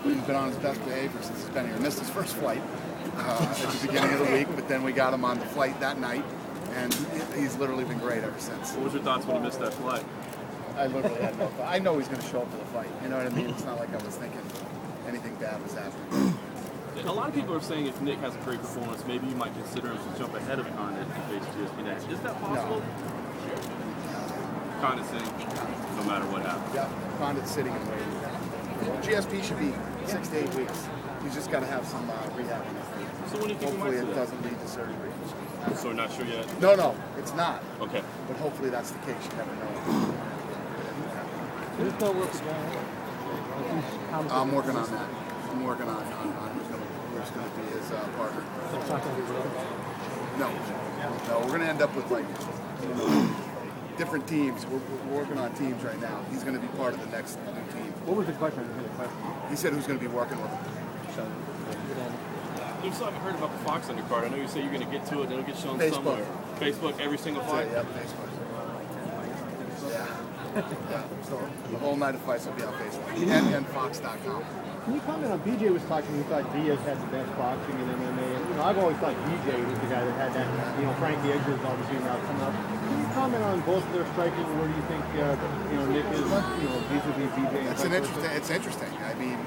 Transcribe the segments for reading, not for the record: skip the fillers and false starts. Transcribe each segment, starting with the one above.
He's been on his best behavior since he's been here. He missed his first flight at the beginning of the week, but then we got him on the flight that night, and he's literally been great ever since. What was your thoughts when he missed that flight? I literally had no thought. I know he's going to show up for the fight. You know what I mean? It's not like I was thinking anything bad was happening. A lot of people are saying if Nick has a great performance, maybe you might consider him to jump ahead of Condit and face GSP next. Is that possible? No. Condit's sitting, no matter what happens. Yeah, Condit's sitting and waiting. GSP should be 6 to 8 weeks. He's just got to have some rehab. So when do you think hopefully he might it doesn't lead to surgery. So we're not sure yet? No, it's not. Okay. But hopefully that's the case. You never know. I'm working on that. I'm working on who's going to be his partner. No, we're going to end up with like different teams. We're working on teams right now. He's going to be part of the next new team. What was the question? He said who's going to be working with him. You still haven't heard about the Fox undercard. I know you say you're going to get to it and it'll get shown somewhere. Facebook, every single fight? Yep, Facebook. Yeah. So the whole night of fights will be on Facebook and Fox.com. Can you comment on BJ was talking? He thought Diaz had the best boxing in MMA, and I've always thought BJ was the guy that had that. Frankie Edgar is obviously now coming up. Can you comment on both of their striking? Where do you think Nick is? Vis-a-vis BJ. It's interesting. I mean,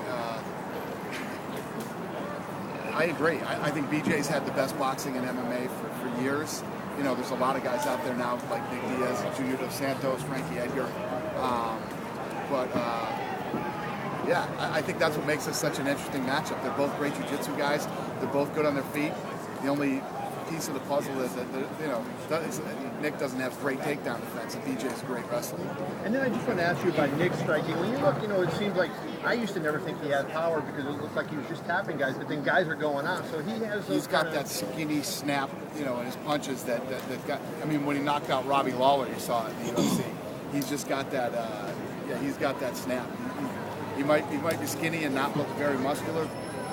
I agree. I think BJ's had the best boxing in MMA for years. There's a lot of guys out there now like Nick Diaz, Junior Dos Santos, Frankie Edgar. Yeah, I think that's what makes this such an interesting matchup. They're both great jiu-jitsu guys. They're both good on their feet. The only piece of the puzzle is that Nick doesn't have great takedown defense, and BJ's a great wrestler. And then I just want to ask you about Nick's striking. When you look, it seems like I used to never think he had power because it looked like he was just tapping guys, but then guys are going out. So he has those. He's got that skinny snap, in his punches that got. I mean, when he knocked out Robbie Lawler, you saw it in the UFC. He's just got that. He's got that snap. He might be skinny and not look very muscular.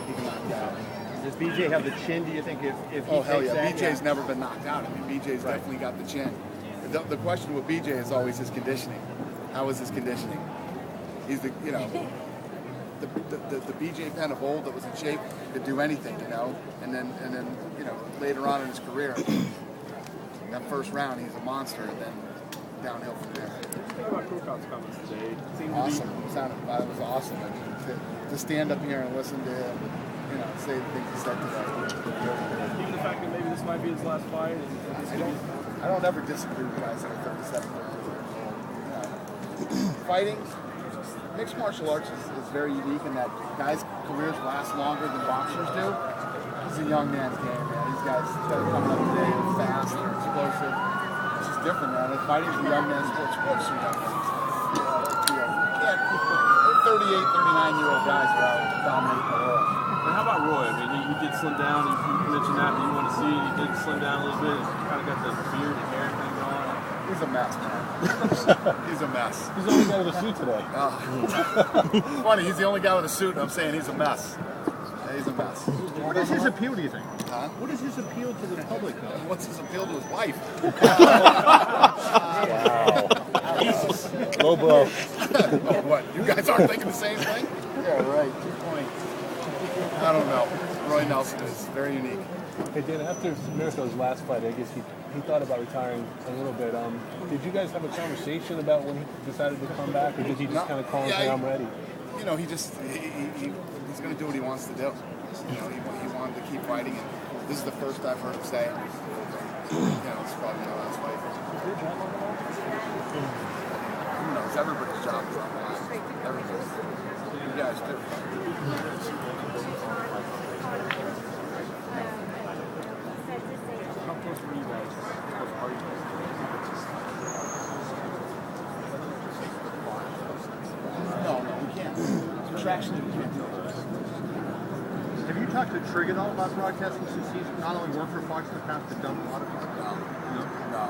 He can knock you out. Does BJ have the chin, do you think, if he hell takes yeah. that? BJ's never been knocked out. I mean, BJ's definitely got the chin. The question with BJ is always his conditioning. How is his conditioning? He's the BJ Penn of old that was in shape, could do anything, and then later on in his career, that first round, he's a monster, and then downhill from there. What do you think about Krukow's comments today? Awesome. It was awesome. I mean, to stand up here and listen to him, say the things he said today. Even the fact that maybe this might be his last fight. I don't ever disagree with guys that are 37, 38 years old. Fighting, mixed martial arts is very unique in that guys' careers last longer than boxers do. It's a young man's game, man. These guys that are coming up today are fast, they're explosive. It's just different, man. Fighting's a young man's sport. Sports are young man's. You can't 38, 39-year-old guys are out dominating the world. And how about Roy? I mean, he did slim down. You mentioned that you want to see. He did slim down a little bit. He's kind of got the beard and hair thing going on. He's a mess, man. He's a mess. He's the only guy with a suit today. Funny, he's the only guy with a suit, and I'm saying he's a mess. He's a mess. What is his appeal, do you think? Huh? What is his appeal to the public, though? What's his appeal to his wife? Wow. Low blow. What? You guys aren't thinking the same thing? Yeah, right. Good point. I don't know. Roy Nelson is very unique. Hey, Dan, after Mirko's last fight, I guess he thought about retiring a little bit. Did you guys have a conversation about when he decided to come back, or did he just kind of call and say, I'm ready? He's going to do what he wants to do. He wanted to keep fighting, and this is the first I've heard him say it. It's probably my last fight. Who knows? Everybody's job is on the line. Everybody's. You guys too. How close were you guys? How close are you guys? No, we can't. Contractually, we can't do this. Have you talked to Trig at all about broadcasting since he's not only worked for Fox in the past, but done a lot of it? No.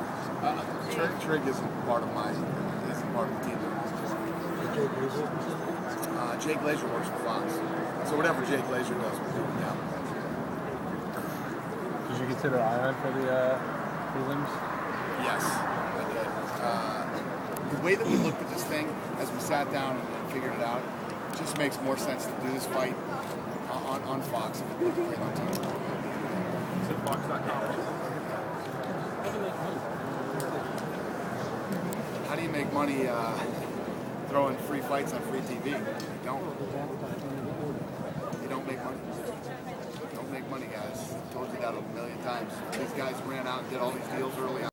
Trig isn't part of the team. Jay Glazer works for Fox. So whatever Jay Glazer does, we're doing now. Did you consider Ion for the prelims? Yes, I did. The way that we looked at this thing as we sat down and figured it out, It just makes more sense to do this fight on Fox. So Fox.com. How do you make money throwing free fights on free TV? You don't. You don't make money. You don't make money, guys. I told you that a million times. These guys ran out and did all these deals early on.